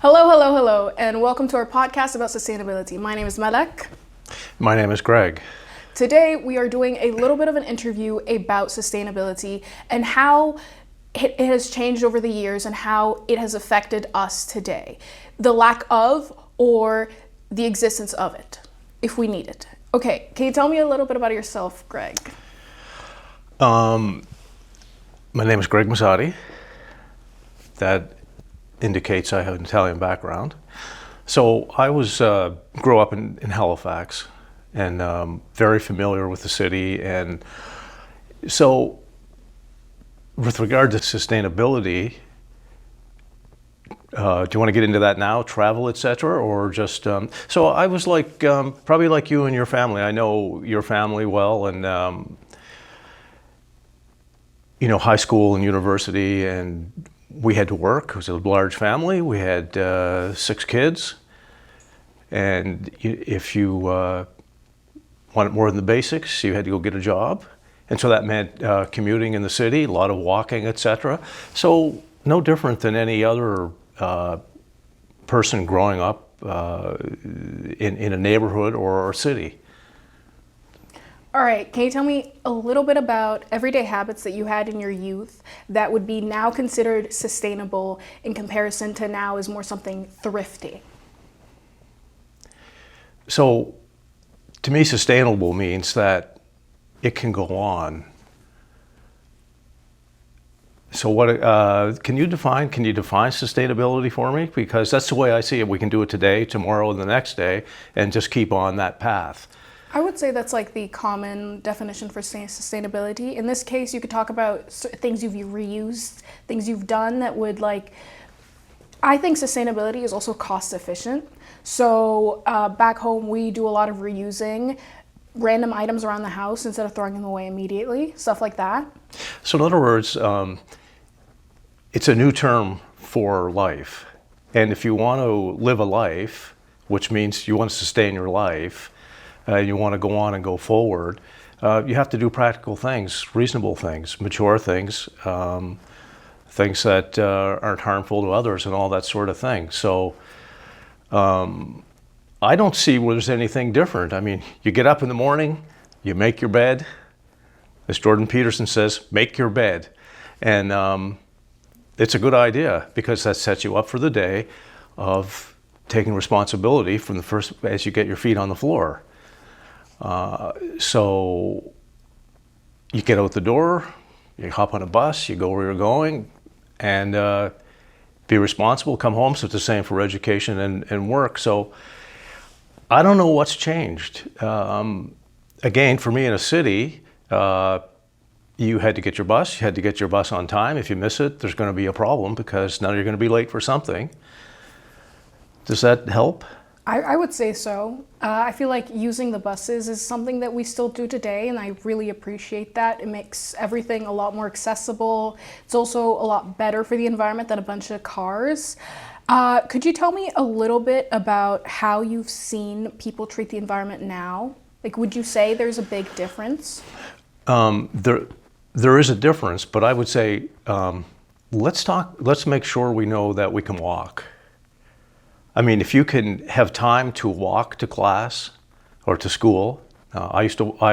Hello, hello, hello, and welcome to our podcast about sustainability. My name is Malak. My name is Greg. Today, we are doing a little bit of an interview about sustainability and how it has changed over the years and how it has affected us today. The lack of or the existence of it, if we need it. Okay, can you tell me a little bit about yourself, Greg? My name is Greg Mazzati. That indicates I have an Italian background. So I grew up in Halifax and very familiar with the city. And so with regard to sustainability, do you want to get into that now, travel, etc., or just, so I was like, probably like you and your family. I know your family well, and high school and university, and we had to work. It was a large family. We had 6 kids, and if you wanted more than the basics, you had to go get a job, and so that meant commuting in the city, a lot of walking, etc. So no different than any other person growing up in a neighborhood or a city. All right, can you tell me a little bit about everyday habits that you had in your youth that would be now considered sustainable in comparison to now is more something thrifty? So to me, sustainable means that it can go on. So what can you define sustainability for me? Because that's the way I see it. We can do it today, tomorrow, and the next day, and just keep on that path. I would say that's like the common definition for sustainability. In this case, you could talk about things you've reused, things you've done that would I think sustainability is also cost efficient. So back home, we do a lot of reusing random items around the house instead of throwing them away immediately, stuff like that. So in other words, it's a new term for life. And if you want to live a life, which means you want to sustain your life, you want to go on and go forward, you have to do practical things, reasonable things, mature things, things that aren't harmful to others and all that sort of thing. So I don't see where there's anything different. I mean, you get up in the morning, you make your bed. As Jordan Peterson says, make your bed. And it's a good idea because that sets you up for the day of taking responsibility from the first, as you get your feet on the floor. So you get out the door, you hop on a bus, you go where you're going, and be responsible, come home. So it's the same for education and work. So I don't know what's changed. Again, for me in a city, you had to get your bus. You had to get your bus on time. If you miss it, there's going to be a problem because now you're going to be late for something. Does that help? I would say so. I feel like using the buses is something that we still do today, and I really appreciate that. It makes everything a lot more accessible. It's also a lot better for the environment than a bunch of cars. Could you tell me a little bit about how you've seen people treat the environment now? Would you say there's a big difference? There is a difference, but I would say let's make sure we know that we can walk. I mean, if you can have time to walk to class or to school, I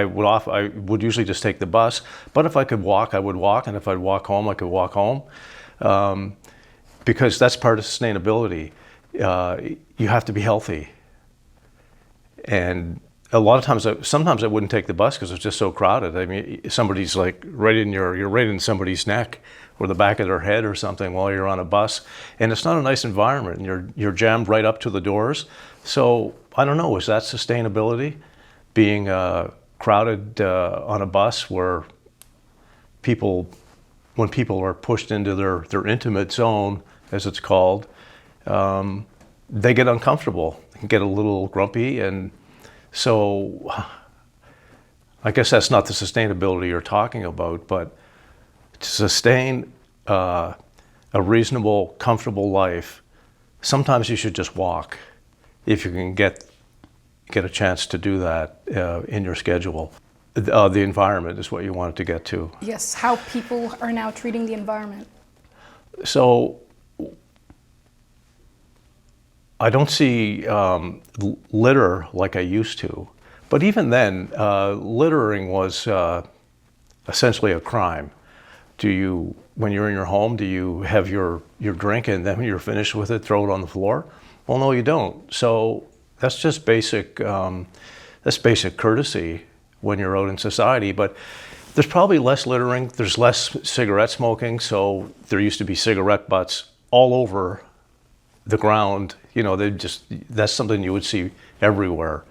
would usually just take the bus, but if I could walk, I would walk, and if I'd walk home, I could walk home, because that's part of sustainability. You have to be healthy, and a lot of times, sometimes I wouldn't take the bus because it's just so crowded. I mean, somebody's you're right in somebody's neck or the back of their head or something while you're on a bus, and it's not a nice environment. And you're jammed right up to the doors. So I don't know. Is that sustainability? Being crowded on a bus where when people are pushed into their intimate zone, as it's called, they get uncomfortable, get a little grumpy, and so I guess that's not the sustainability you're talking about, but to sustain a reasonable, comfortable life, sometimes you should just walk if you can get a chance to do that in your schedule. The environment is what you wanted to get to. Yes, how people are now treating the environment. So I don't see litter like I used to. But even then, littering was essentially a crime. When you're in your home, do you have your drink and then when you're finished with it, throw it on the floor? Well, no, you don't. So that's just basic courtesy when you're out in society. But there's probably less littering. There's less cigarette smoking. So there used to be cigarette butts all over the ground. That's something you would see everywhere.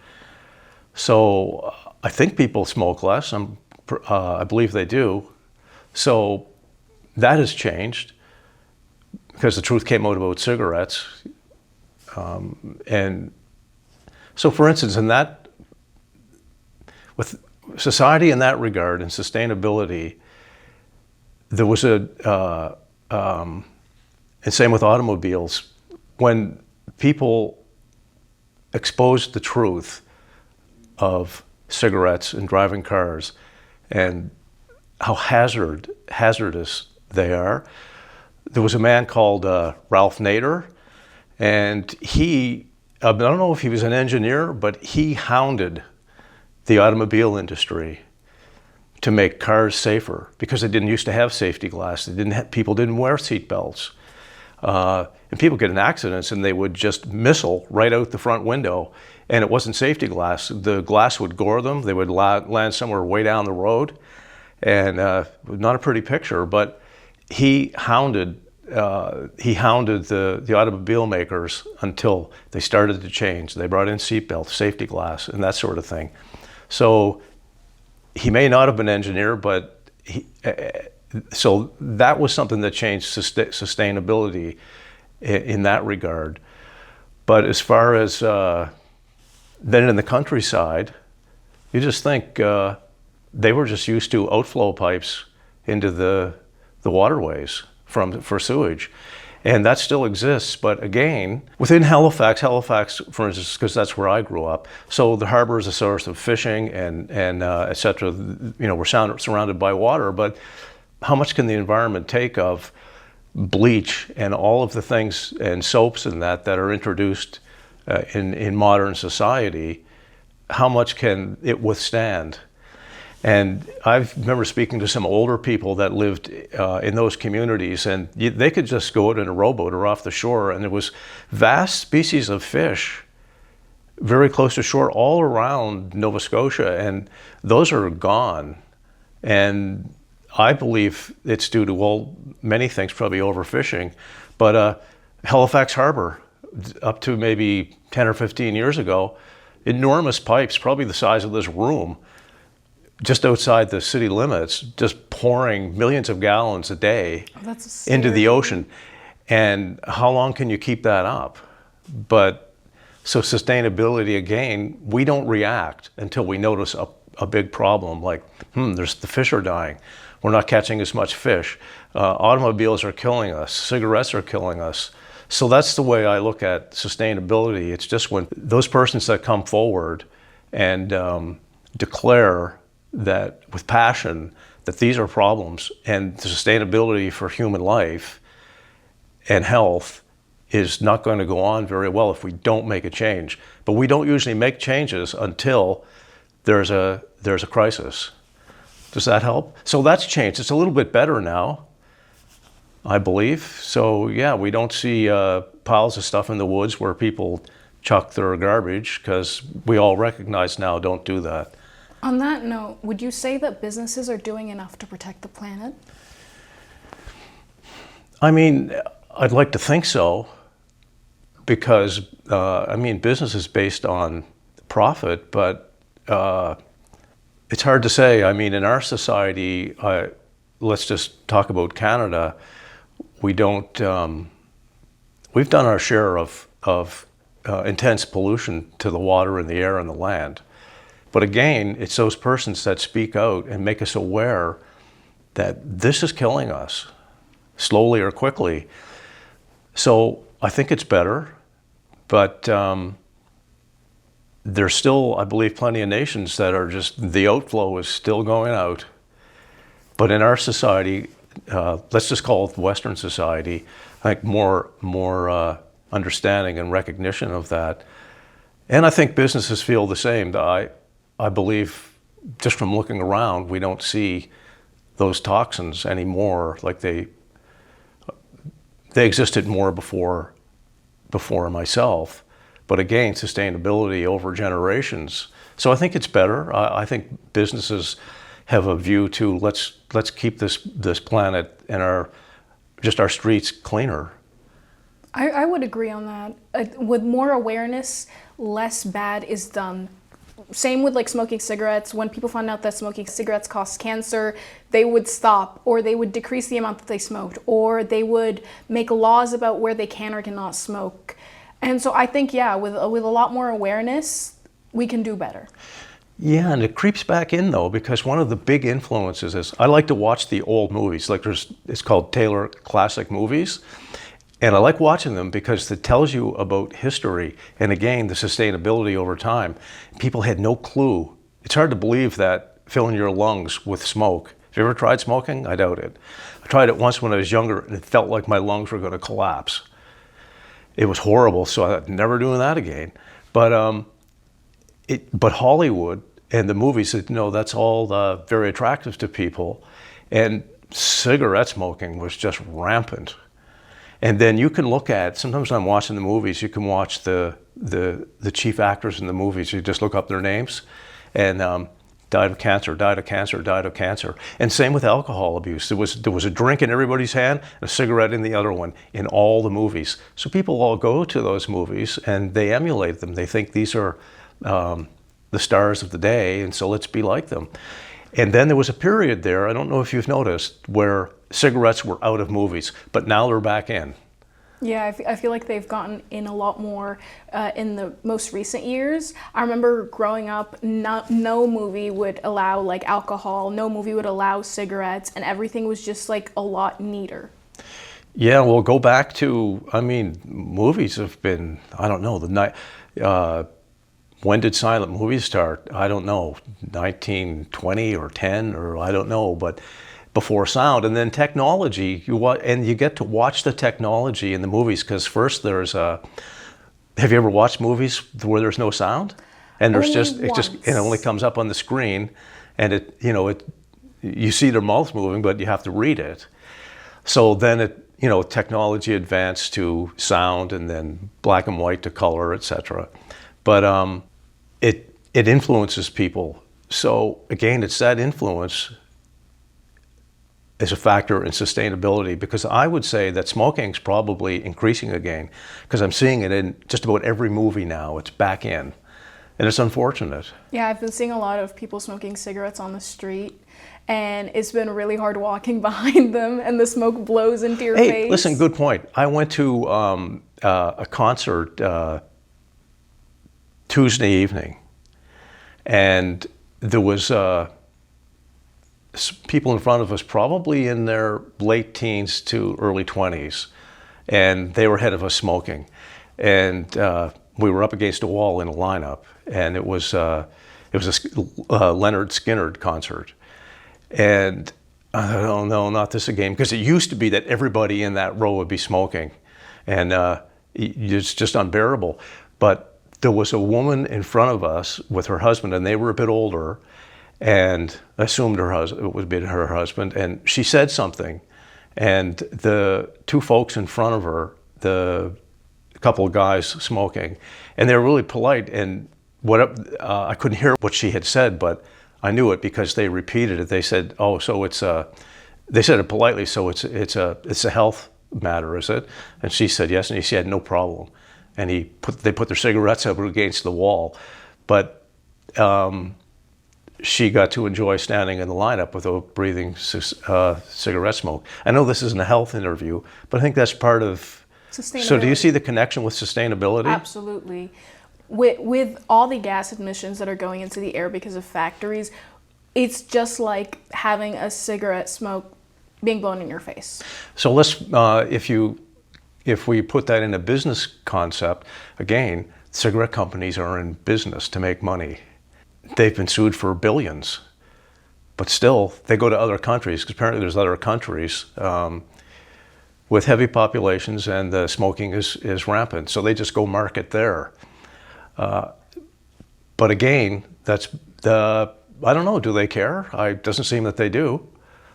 So I think people smoke less. I believe they do. So that has changed because the truth came out about cigarettes. And so, for instance, with society in that regard and sustainability, there was and same with automobiles, when people exposed the truth of cigarettes and driving cars and how hazardous they are. There was a man called Ralph Nader, and I don't know if he was an engineer, but he hounded the automobile industry to make cars safer because they didn't used to have safety glass. People didn't wear seat belts. And people get in accidents and they would just missile right out the front window, and it wasn't safety glass. The glass would gore them. They would land somewhere way down the road, and not a pretty picture. But he hounded the automobile makers until they started to change. They brought in seat belts, safety glass, and that sort of thing. So he may not have been an engineer, but so that was something that changed sustainability in that regard. But as far as then in the countryside, you just think they were just used to outflow pipes into the waterways for sewage. And that still exists, but again, within Halifax, for instance, because that's where I grew up, so the harbor is a source of fishing and et cetera. We're surrounded by water, but how much can the environment take of bleach and all of the things and soaps and that are introduced in modern society? How much can it withstand? And I remember speaking to some older people that lived in those communities, and they could just go out in a rowboat or off the shore, and there was vast species of fish very close to shore all around Nova Scotia, and those are gone. And I believe it's due to, many things, probably overfishing, but Halifax Harbor, up to maybe 10 or 15 years ago, enormous pipes, probably the size of this room, just outside the city limits, just pouring millions of gallons a day into the ocean. And how long can you keep that up? But so sustainability, again, we don't react until we notice a big problem like, the fish are dying. We're not catching as much fish. Automobiles are killing us. Cigarettes are killing us. So that's the way I look at sustainability. It's just when those persons that come forward and declare that with passion that these are problems and the sustainability for human life and health is not going to go on very well if we don't make a change. But we don't usually make changes until there's a crisis. Does that help? So that's changed. It's a little bit better now, I believe. So yeah, we don't see piles of stuff in the woods where people chuck their garbage, because we all recognize now, don't do that. On that note, would you say that businesses are doing enough to protect the planet? I mean, I'd like to think so, because, business is based on profit, but it's hard to say. I mean, in our society, let's just talk about Canada, we don't, we've done our share of intense pollution to the water and the air and the land. But again, it's those persons that speak out and make us aware that this is killing us, slowly or quickly. So I think it's better, but there's still, I believe, plenty of nations that are just, the outflow is still going out. But in our society, let's just call it Western society, I think more understanding and recognition of that. And I think businesses feel the same. I believe, just from looking around, we don't see those toxins anymore. Like they existed more before myself. But again, sustainability over generations. So I think it's better. I think businesses have a view to let's keep this planet and our streets cleaner. I would agree on that. With more awareness, less bad is done. Same with like smoking cigarettes. When people found out that smoking cigarettes cause cancer, they would stop, or they would decrease the amount that they smoked, or they would make laws about where they can or cannot smoke. And so I think, yeah, with a lot more awareness, we can do better. Yeah, and it creeps back in though, because one of the big influences is I like to watch the old movies. Like it's called Taylor Classic Movies. And I like watching them because it tells you about history and again, the sustainability over time. People had no clue. It's hard to believe that filling your lungs with smoke. Have you ever tried smoking? I doubt it. I tried it once when I was younger and it felt like my lungs were going to collapse. It was horrible, so I'm never doing that again. But Hollywood and the movies, that's all very attractive to people. And cigarette smoking was just rampant. And then you can look at, sometimes when I'm watching the movies, you can watch the chief actors in the movies. You just look up their names and died of cancer, died of cancer, died of cancer. And same with alcohol abuse. There was a drink in everybody's hand and a cigarette in the other one in all the movies. So people all go to those movies and they emulate them. They think these are the stars of the day, and so let's be like them. And then there was a period there, I don't know if you've noticed, where cigarettes were out of movies, but now they're back in. Yeah, I feel like they've gotten in a lot more in the most recent years. I remember growing up, no movie would allow like alcohol, no movie would allow cigarettes, and everything was just like a lot neater. Yeah, well, go back to, movies have been, I don't know, when did silent movies start? I don't know, 1920 or 10 or I don't know, but before sound. And then technology, you get to watch the technology in the movies, because first have you ever watched movies where there's no sound? And there's it only comes up on the screen, and you see their mouths moving, but you have to read it. So then technology advanced to sound, and then black and white to color, etc. But it influences people. So again, it's that influence as a factor in sustainability, because I would say that smoking's probably increasing again, because I'm seeing it in just about every movie now. It's back in, and it's unfortunate. Yeah, I've been seeing a lot of people smoking cigarettes on the street, and it's been really hard walking behind them, and the smoke blows into your face. Hey, listen, good point. I went to a concert Tuesday evening, and there was people in front of us, probably in their late teens to early 20s, and they were ahead of us smoking. And we were up against a wall in a lineup, and it was a Leonard Skinner concert. And I thought, oh no, not this again, because it used to be that everybody in that row would be smoking, and it's just unbearable. But there was a woman in front of us with her husband, and they were a bit older, and I assumed it would be her husband, and she said something, and the two folks in front of her, the couple of guys smoking, and they were really polite, and I couldn't hear what she had said, but I knew it because they repeated it. They said, "Oh, so they said it politely, so it's a health matter, is it?" And she said yes, and he said no problem, and they put their cigarettes up against the wall, but she got to enjoy standing in the lineup without breathing cigarette smoke. I know this isn't a health interview, but I think that's part of sustainability. So do you see the connection with sustainability? Absolutely. With all the gas emissions that are going into the air because of factories, it's just like having a cigarette smoke being blown in your face. So let's, if we put that in a business concept, again, cigarette companies are in business to make money. They've been sued for billions, but still they go to other countries, because apparently there's other countries with heavy populations, and smoking is rampant. So they just go market there. But again, that's the, I don't know, do they care? It doesn't seem that they do.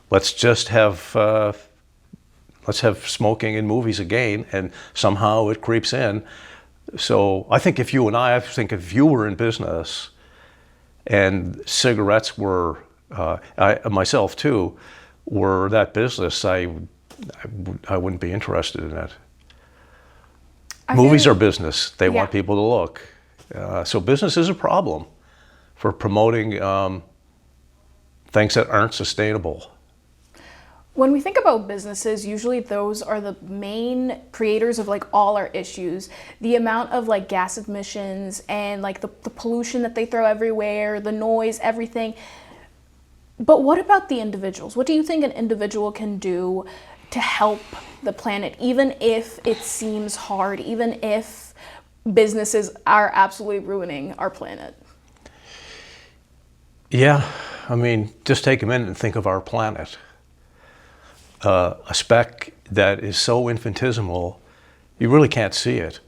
Let's just let's have smoking in movies again, and somehow it creeps in. So I think if you were in business and cigarettes were, myself too, were that business, I wouldn't be interested in it. Movies are business. They want people to look. So business is a problem for promoting things that aren't sustainable. When we think about businesses, usually those are the main creators of like all our issues. The amount of like gas emissions and like the pollution that they throw everywhere, the noise, everything. But what about the individuals? What do you think an individual can do to help the planet, even if it seems hard, even if businesses are absolutely ruining our planet? Yeah, I mean, just take a minute and think of our planet. A speck that is so infinitesimal, you really can't see it,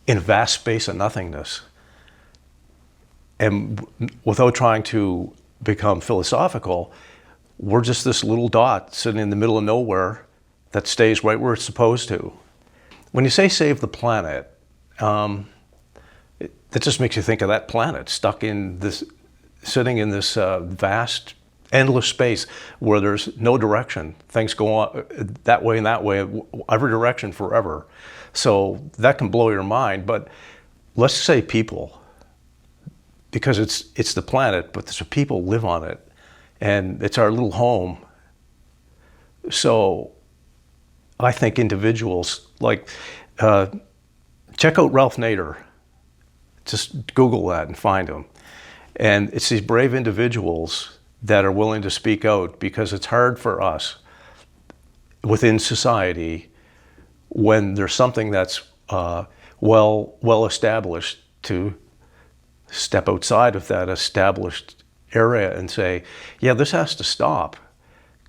in a vast space of nothingness. And without trying to become philosophical, we're just this little dot sitting in the middle of nowhere that stays right where it's supposed to. When you say save the planet, that just makes you think of that planet stuck in this, sitting in this vast, endless space where there's no direction. Things go on that way and that way, every direction forever. So that can blow your mind. But let's say people, because it's the planet, but the people live on it, and it's our little home. So I think individuals, like, check out Ralph Nader. Just Google that and find him. And it's these brave individuals that are willing to speak out, because it's hard for us within society when there's something that's well established to step outside of that established area and say, yeah, this has to stop.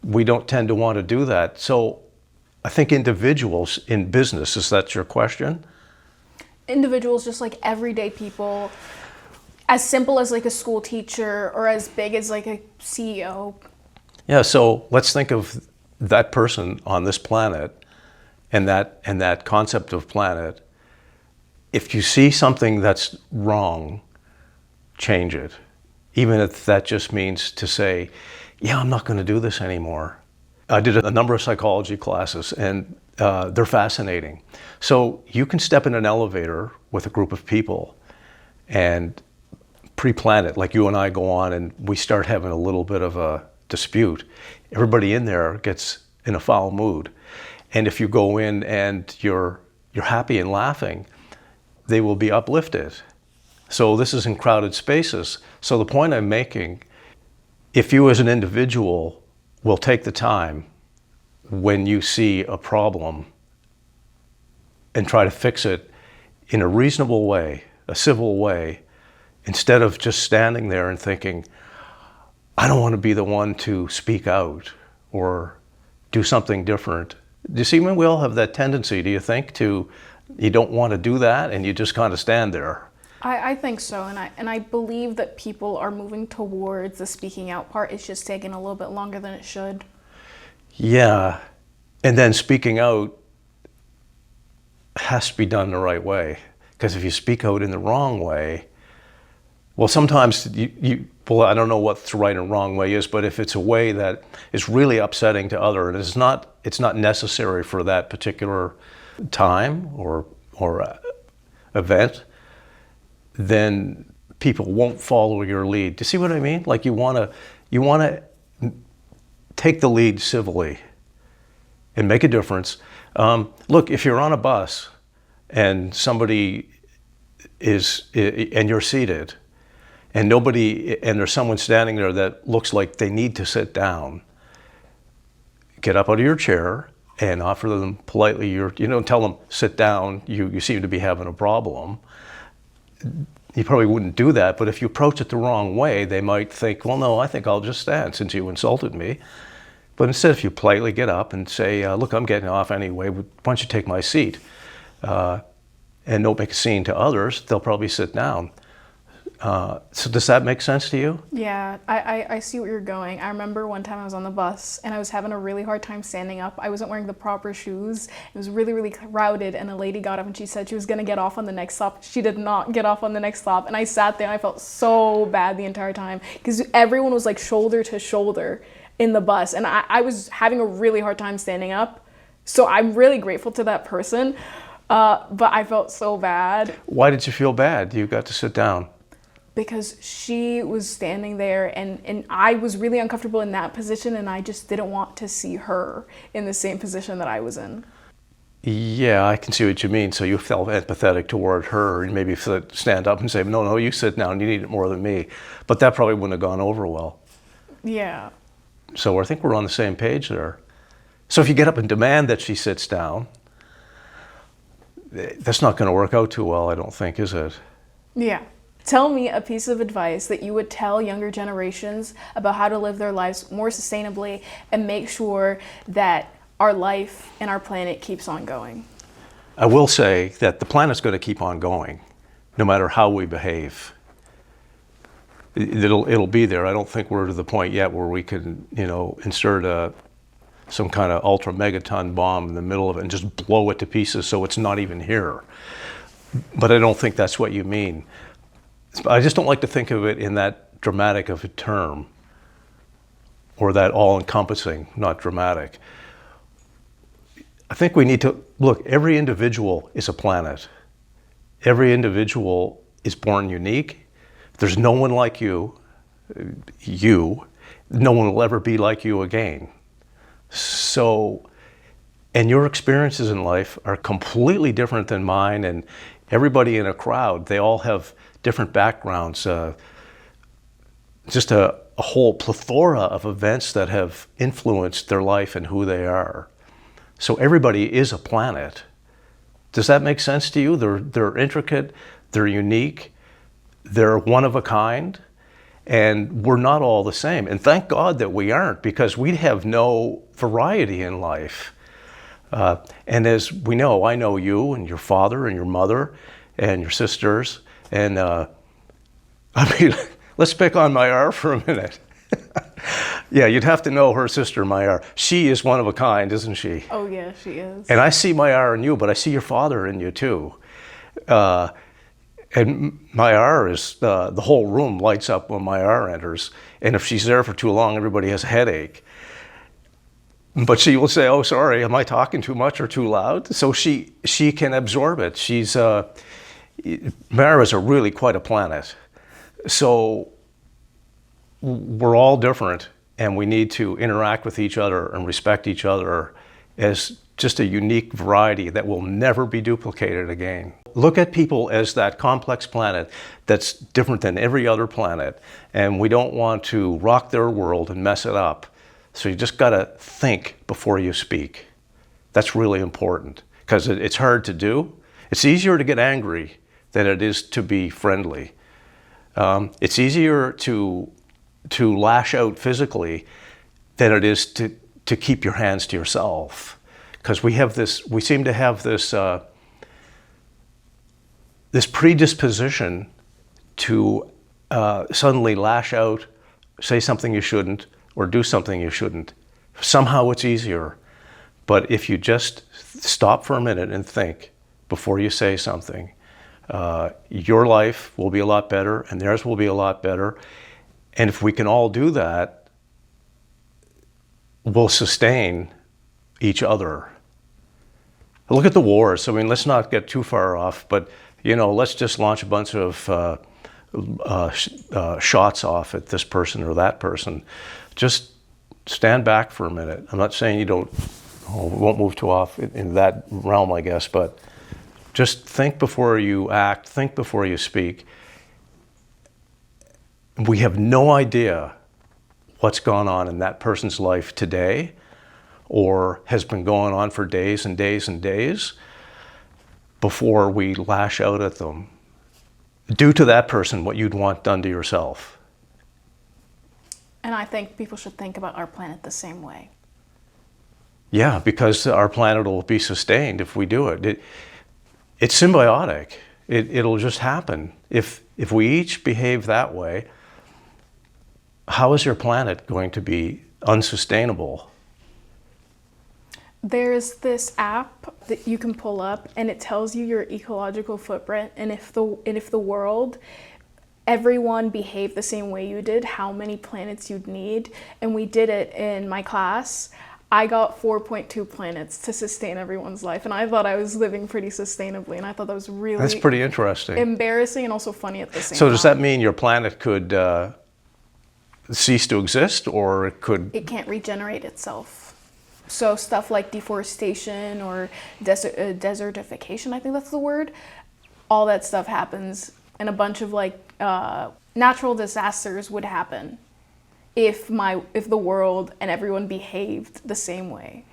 We don't tend to want to do that. So I think individuals in business, is that your question? Individuals, just like everyday people, as simple as like a school teacher or as big as like a CEO. Yeah, so let's think of that person on this planet and that concept of planet. If you see something that's wrong, change it. Even if that just means to say, yeah, I'm not going to do this anymore. I did a number of psychology classes, and they're fascinating. So you can step in an elevator with a group of people and pre-plan it, like you and I go on and we start having a little bit of a dispute. Everybody in there gets in a foul mood. And if you go in and you're happy and laughing, they will be uplifted. So this is in crowded spaces. So the point I'm making, if you as an individual will take the time when you see a problem and try to fix it in a reasonable way, a civil way, instead of just standing there and thinking, I don't want to be the one to speak out or do something different. Do you see, when we all have that tendency, do you think, you don't want to do that and you just kind of stand there? I think so, and I believe that people are moving towards the speaking out part. It's just taking a little bit longer than it should. Yeah, and then speaking out has to be done the right way, because if you speak out in the wrong way, well, sometimes well, I don't know what the right and wrong way is, but if it's a way that is really upsetting to others, and it's not necessary for that particular time or event, then people won't follow your lead. Do you see what I mean? Like you want to take the lead civilly and make a difference. Look, if you're on a bus and somebody and you're seated, and there's someone standing there that looks like they need to sit down, get up out of your chair and offer them politely, you don't tell them, sit down, you seem to be having a problem. You probably wouldn't do that, but if you approach it the wrong way, they might think, well, no, I think I'll just stand since you insulted me. But instead, if you politely get up and say, look, I'm getting off anyway, why don't you take my seat? And don't make a scene to others, they'll probably sit down. So does that make sense to you? Yeah, I see where you're going. I remember one time I was on the bus and I was having a really hard time standing up. I wasn't wearing the proper shoes. It was really, really crowded, and a lady got up and she said she was gonna get off on the next stop. She did not get off on the next stop, and I sat there and I felt so bad the entire time because everyone was like shoulder to shoulder in the bus, and I was having a really hard time standing up. So I'm really grateful to that person, but I felt so bad. Why did you feel bad? You got to sit down. Because she was standing there, and I was really uncomfortable in that position, and I just didn't want to see her in the same position that I was in. Yeah, I can see what you mean. So you felt empathetic toward her and maybe stand up and say, no, you sit down, you need it more than me. But that probably wouldn't have gone over well. Yeah. So I think we're on the same page there. So if you get up and demand that she sits down, that's not going to work out too well, I don't think, is it? Yeah. Tell me a piece of advice that you would tell younger generations about how to live their lives more sustainably and make sure that our life and our planet keeps on going. I will say that the planet's going to keep on going, no matter how we behave. It'll be there. I don't think we're to the point yet where we can, insert some kind of ultra megaton bomb in the middle of it and just blow it to pieces so it's not even here. But I don't think that's what you mean. I just don't like to think of it in that dramatic of a term, or that all-encompassing, not dramatic. I think we need to look, every individual is a planet. Every individual is born unique. There's no one like you. No one will ever be like you again. So, and your experiences in life are completely different than mine, and everybody in a crowd, they all have different backgrounds, just a whole plethora of events that have influenced their life and who they are. So everybody is a planet. Does that make sense to you? They're intricate, they're unique, they're one of a kind, and we're not all the same. And thank God that we aren't, because we'd have no variety in life. And as we know, I know you and your father and your mother and your sisters. And let's pick on Mayar for a minute. Yeah, you'd have to know her sister, Mayar. She is one of a kind, isn't she? Oh yeah, she is. And I see Mayar in you, but I see your father in you too. And Mayar is, the whole room lights up when Mayar enters. And if she's there for too long, everybody has a headache. But she will say, oh, sorry, am I talking too much or too loud? So she can absorb it. Mayar is really quite a planet. So we're all different, and we need to interact with each other and respect each other as just a unique variety that will never be duplicated again. Look at people as that complex planet that's different than every other planet, and we don't want to rock their world and mess it up. So you just got to think before you speak. That's really important, because it's hard to do. It's easier to get angry than it is to be friendly. It's easier to lash out physically than it is to keep your hands to yourself, because we seem to have this predisposition to suddenly lash out, say something you shouldn't, or do something you shouldn't. Somehow it's easier. But if you just stop for a minute and think before you say something, your life will be a lot better, and theirs will be a lot better. And if we can all do that, we'll sustain each other. Look at the wars. I mean, let's not get too far off, but let's just launch a bunch of shots off at this person or that person. Just stand back for a minute. I'm not saying we won't move too off in that realm, I guess, but just think before you act, think before you speak. We have no idea what's gone on in that person's life today, or has been going on for days and days and days, before we lash out at them. Do to that person what you'd want done to yourself. And I think people should think about our planet the same way. Yeah, because our planet will be sustained if we do it. It's symbiotic. It'll just happen. If we each behave that way, how is your planet going to be unsustainable? There's this app that you can pull up, and it tells you your ecological footprint, and if the world, everyone behaved the same way you did, how many planets you'd need. And we did it in my class. I got 4.2 planets to sustain everyone's life, and I thought I was living pretty sustainably, and I thought that was really That's pretty interesting. embarrassing and also funny at the same time. So does that mean your planet could cease to exist, or it could? It can't regenerate itself. So stuff like deforestation or desertification, I think that's the word, all that stuff happens, and a bunch of natural disasters would happen if the world and everyone behaved the same way.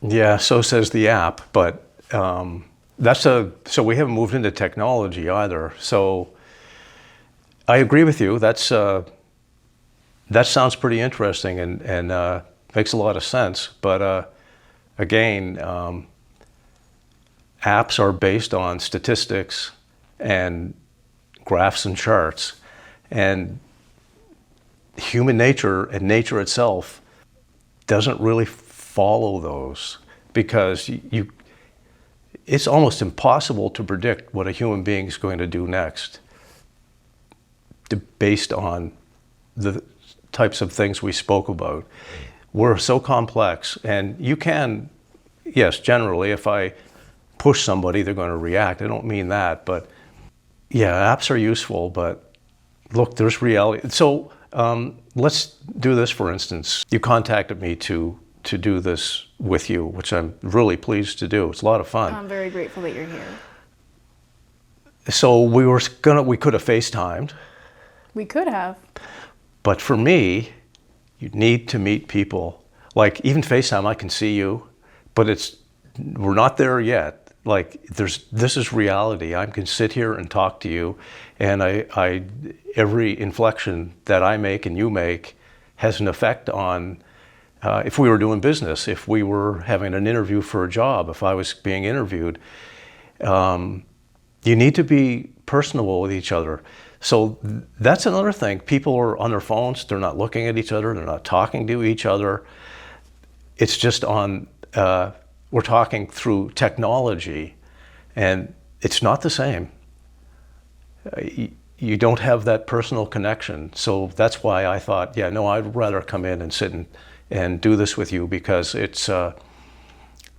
Yeah, so says the app, but so we haven't moved into technology either. So I agree with you. That sounds pretty interesting and makes a lot of sense. But again, apps are based on statistics and graphs and charts, and human nature and nature itself doesn't really follow those, because it's almost impossible to predict what a human being is going to do next based on the types of things we spoke about. We're so complex, and you can, yes, generally, if I push somebody, they're going to react. I don't mean that, but yeah, apps are useful, but look, there's reality. So let's do this, for instance. You contacted me to do this with you, which I'm really pleased to do. It's a lot of fun. I'm very grateful that you're here. So we could have FaceTimed. We could have. But for me, you need to meet people. Like even FaceTime, I can see you, but we're not there yet. Like this is reality. I can sit here and talk to you, and every inflection that I make and you make has an effect on if we were doing business, if we were having an interview for a job, if I was being interviewed. You need to be personable with each other. So that's another thing. People are on their phones. They're not looking at each other. They're not talking to each other. It's just we're talking through technology, and it's not the same. You don't have that personal connection. So that's why I thought, I'd rather come in and sit and do this with you, because it's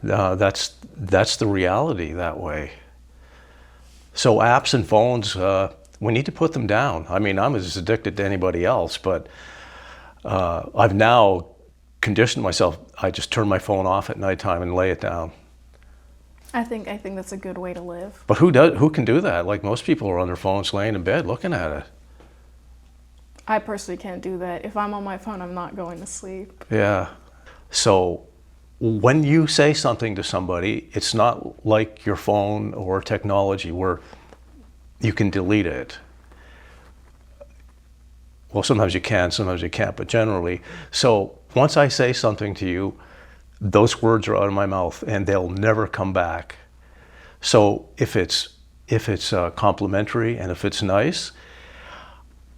that's the reality that way. So apps and phones, we need to put them down. I mean, I'm as addicted to anybody else, but I've now conditioned myself. I just turn my phone off at nighttime and lay it down. I think that's a good way to live. But who can do that? Like, most people are on their phones laying in bed looking at it. I personally can't do that. If I'm on my phone, I'm not going to sleep. Yeah. So when you say something to somebody, it's not like your phone or technology where you can delete it. Well, sometimes you can, sometimes you can't, but generally. So once I say something to you, those words are out of my mouth and they'll never come back. So if it's complimentary and if it's nice,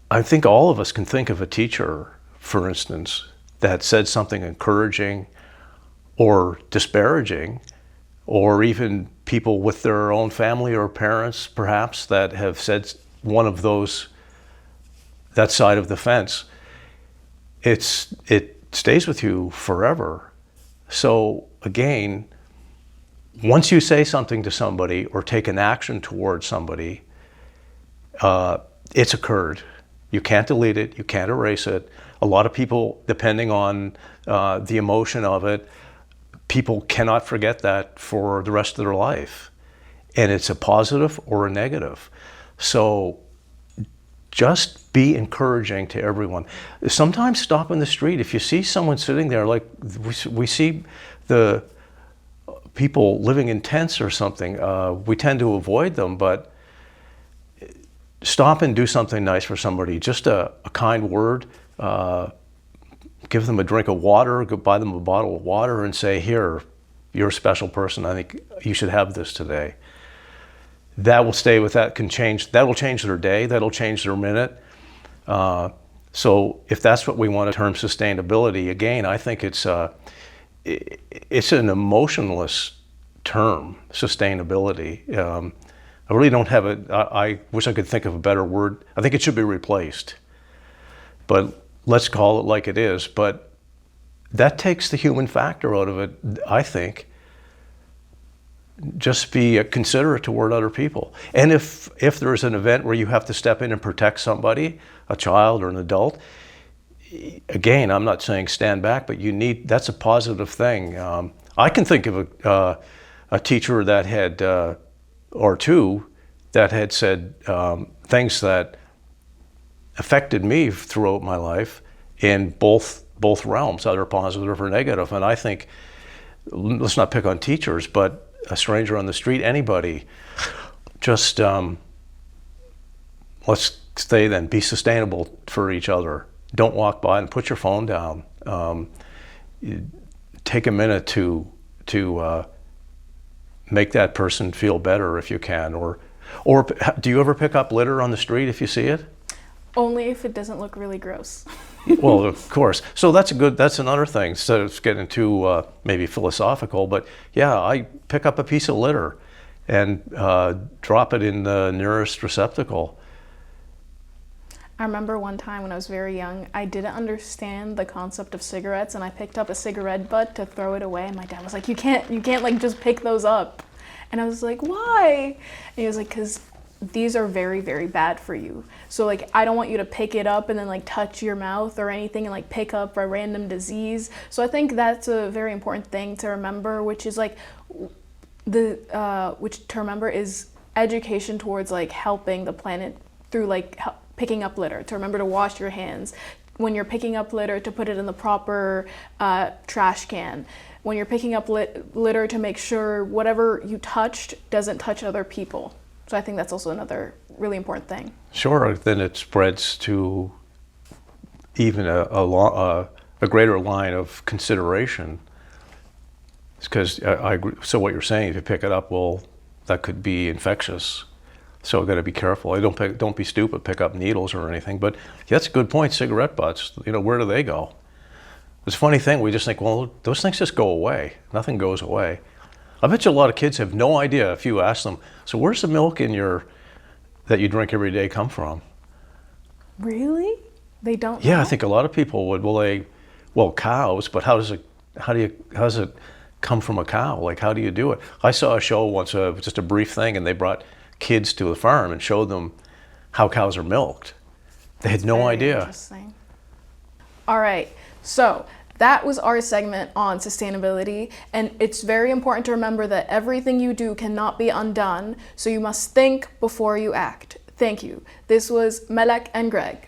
I think all of us can think of a teacher, for instance, that said something encouraging or disparaging, or even people with their own family or parents, perhaps, that have said one of those, that side of the fence. It stays with you forever. So again, once you say something to somebody or take an action towards somebody, it's occurred. You can't delete it, you can't erase it. A lot of people, depending on the emotion of it, people cannot forget that for the rest of their life. And it's a positive or a negative. So just be encouraging to everyone. Sometimes stop in the street. If you see someone sitting there, like we see the people living in tents or something, we tend to avoid them, but stop and do something nice for somebody. Just a kind word, give them a drink of water, go buy them a bottle of water and say, here, you're a special person. I think you should have this today. That will stay with that, that will change their day, that'll change their minute. So if that's what we want to term sustainability, again, I think it's an emotionless term, sustainability. I really don't have I wish I could think of a better word. I think it should be replaced. But let's call it like it is. But that takes the human factor out of it, I think. Just be considerate toward other people. And if there's an event where you have to step in and protect somebody, a child or an adult, again, I'm not saying stand back, but that's a positive thing. I can think of a teacher that had, or two, that had said things that affected me throughout my life in both realms, either positive or negative. And I think, let's not pick on teachers, but a stranger on the street, anybody, just let's stay then, be sustainable for each other. Don't walk by and put your phone down. Take a minute to make that person feel better if you can. Or do you ever pick up litter on the street if you see it? Only if it doesn't look really gross. Well, of course. So that's another thing. So it's getting too maybe philosophical, but yeah, I pick up a piece of litter and drop it in the nearest receptacle. I remember one time when I was very young, I didn't understand the concept of cigarettes, and I picked up a cigarette butt to throw it away, and my dad was like, you can't like just pick those up. And I was like, why? And he was like, because these are very, very bad for you. So like, I don't want you to pick it up and then like touch your mouth or anything and like pick up a random disease. So I think that's a very important thing to remember, which is like which to remember is education towards like helping the planet through like picking up litter, to remember to wash your hands. When you're picking up litter, to put it in the proper trash can. When you're picking up litter, to make sure whatever you touched doesn't touch other people. So I think that's also another really important thing. Sure, then it spreads to even a greater line of consideration. Because I agree. So what you're saying, if you pick it up, well, that could be infectious. So I've got to be careful. Don't be stupid, pick up needles or anything. But that's a good point, cigarette butts, where do they go? It's a funny thing, we just think, well, those things just go away. Nothing goes away. I bet you a lot of kids have no idea if you ask them, so where's the milk that you drink every day come from? Really? They don't know? Yeah, I think a lot of people would. Well, cows, but how does it come from a cow? Like, how do you do it? I saw a show once, just a brief thing, and they brought kids to the farm and showed them how cows are milked. They had no idea. Interesting. All right, so that was our segment on sustainability, and it's very important to remember that everything you do cannot be undone, so you must think before you act. Thank you. This was Melek and Greg.